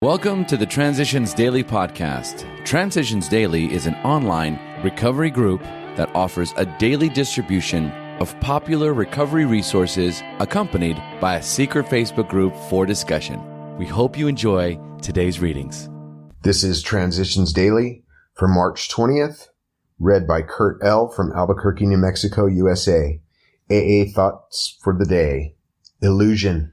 Welcome to the Transitions Daily podcast. Transitions Daily is an online recovery group that offers a daily distribution of popular recovery resources accompanied by a secret Facebook group for discussion. We hope you enjoy today's readings. This is Transitions Daily for March 20th, read by Kurt L. from Albuquerque, New Mexico, USA. AA Thoughts for the Day. Illusion.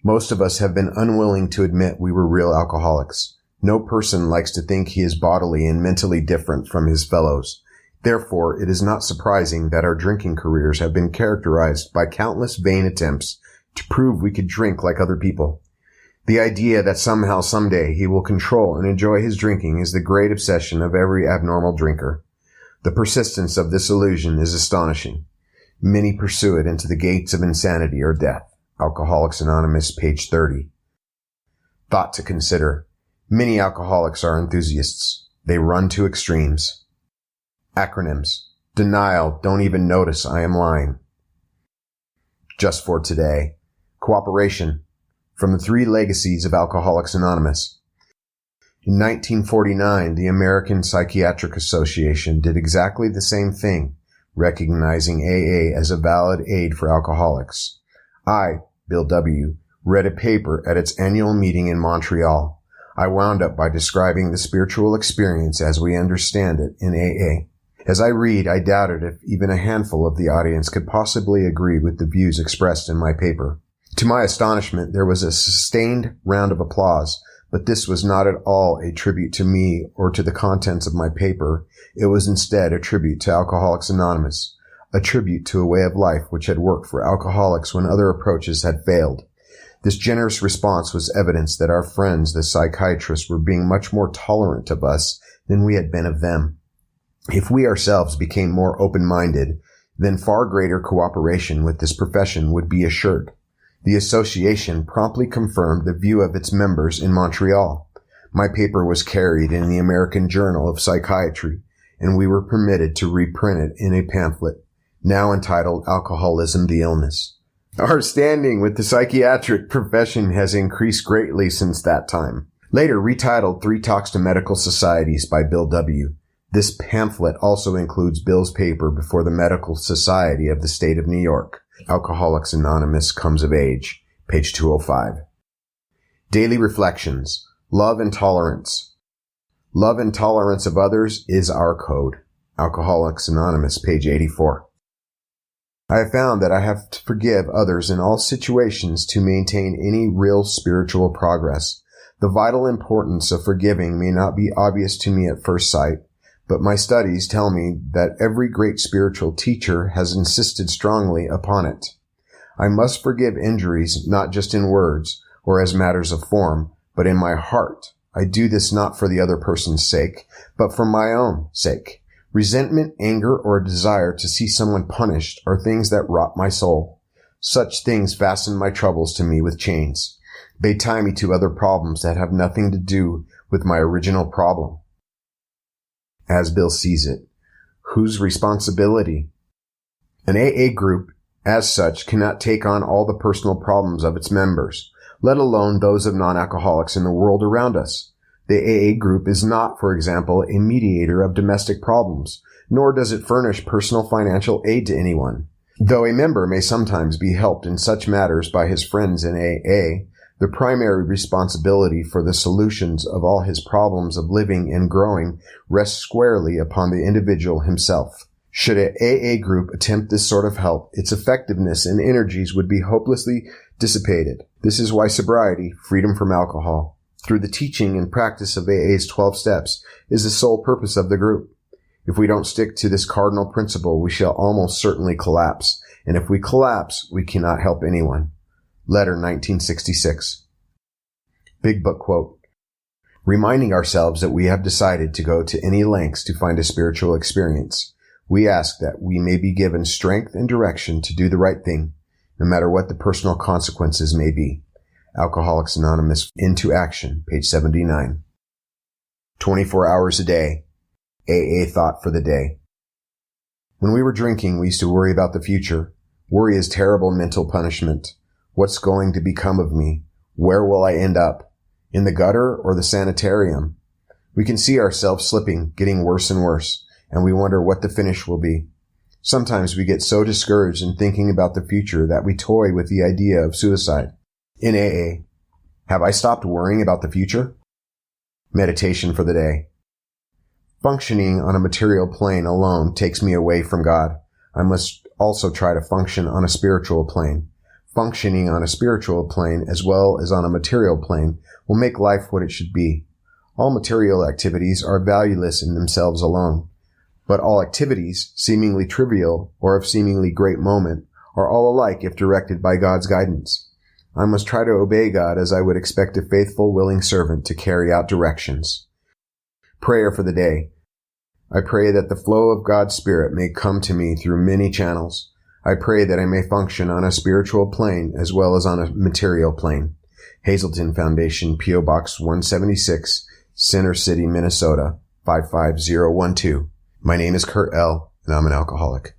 Most of us have been unwilling to admit we were real alcoholics. No person likes to think he is bodily and mentally different from his fellows. Therefore, it is not surprising that our drinking careers have been characterized by countless vain attempts to prove we could drink like other people. The idea that somehow someday he will control and enjoy his drinking is the great obsession of every abnormal drinker. The persistence of this illusion is astonishing. Many pursue it into the gates of insanity or death. Alcoholics Anonymous, page 30. Thought to consider. Many alcoholics are enthusiasts. They run to extremes. Acronyms. Denial. Don't even notice I am lying. Just for today. Cooperation. From the three legacies of Alcoholics Anonymous. In 1949, the American Psychiatric Association did exactly the same thing, recognizing AA as a valid aid for alcoholics. I, Bill W., read a paper at its annual meeting in Montreal. I wound up by describing the spiritual experience as we understand it in AA. As I read, I doubted if even a handful of the audience could possibly agree with the views expressed in my paper. To my astonishment, there was a sustained round of applause, but this was not at all a tribute to me or to the contents of my paper. It was instead a tribute to Alcoholics Anonymous. A tribute to a way of life which had worked for alcoholics when other approaches had failed. This generous response was evidence that our friends, the psychiatrists, were being much more tolerant of us than we had been of them. If we ourselves became more open-minded, then far greater cooperation with this profession would be assured. The association promptly confirmed the view of its members in Montreal. My paper was carried in the American Journal of Psychiatry, and we were permitted to reprint it in a pamphlet, now entitled Alcoholism, the Illness. Our standing with the psychiatric profession has increased greatly since that time. Later retitled Three Talks to Medical Societies by Bill W. This pamphlet also includes Bill's paper before the Medical Society of the State of New York. Alcoholics Anonymous Comes of Age, page 205. Daily Reflections. Love and Tolerance. Love and tolerance of others is our code. Alcoholics Anonymous, page 84. I have found that I have to forgive others in all situations to maintain any real spiritual progress. The vital importance of forgiving may not be obvious to me at first sight, but my studies tell me that every great spiritual teacher has insisted strongly upon it. I must forgive injuries not just in words or as matters of form, but in my heart. I do this not for the other person's sake, but for my own sake. Resentment, anger, or a desire to see someone punished are things that rot my soul. Such things fasten my troubles to me with chains. They tie me to other problems that have nothing to do with my original problem. As Bill sees it, whose responsibility? An AA group, as such, cannot take on all the personal problems of its members, let alone those of non-alcoholics in the world around us. The AA group is not, for example, a mediator of domestic problems, nor does it furnish personal financial aid to anyone. Though a member may sometimes be helped in such matters by his friends in AA, the primary responsibility for the solutions of all his problems of living and growing rests squarely upon the individual himself. Should an AA group attempt this sort of help, its effectiveness and energies would be hopelessly dissipated. This is why sobriety, freedom from alcohol, through the teaching and practice of AA's 12 steps, is the sole purpose of the group. If we don't stick to this cardinal principle, we shall almost certainly collapse. And if we collapse, we cannot help anyone. Letter 1966. Big Book quote. Reminding ourselves that we have decided to go to any lengths to find a spiritual experience, we ask that we may be given strength and direction to do the right thing, no matter what the personal consequences may be. Alcoholics Anonymous Into Action, page 79. 24 hours a day. AA Thought for the Day. When we were drinking, we used to worry about the future. Worry is terrible mental punishment. What's going to become of me? Where will I end up? in the gutter or the sanitarium. We can see ourselves slipping, getting worse and worse, and we wonder what the finish will be. Sometimes we get so discouraged in thinking about the future that we toy with the idea of suicide. In AA, have I stopped worrying about the future? Meditation for the day. Functioning on a material plane alone takes me away from God. I must also try to function on a spiritual plane. Functioning on a spiritual plane as well as on a material plane will make life what it should be. All material activities are valueless in themselves alone, but all activities, seemingly trivial or of seemingly great moment, are all alike if directed by God's guidance. I must try to obey God as I would expect a faithful, willing servant to carry out directions. Prayer for the day. I pray that the flow of God's Spirit may come to me through many channels. I pray that I may function on a spiritual plane as well as on a material plane. Hazelton Foundation, P.O. Box 176, Center City, Minnesota, 55012. My name is Kurt L., and I'm an alcoholic.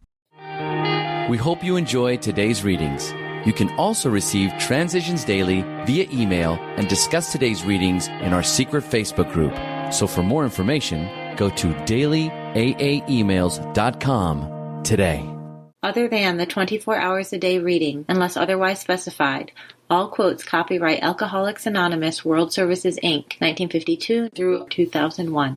We hope you enjoyed today's readings. You can also receive Transitions Daily via email and discuss today's readings in our secret Facebook group. So for more information, go to dailyaaemails.com today. Other than the 24 hours a day reading, unless otherwise specified, all quotes copyright Alcoholics Anonymous World Services, Inc., 1952 through 2001.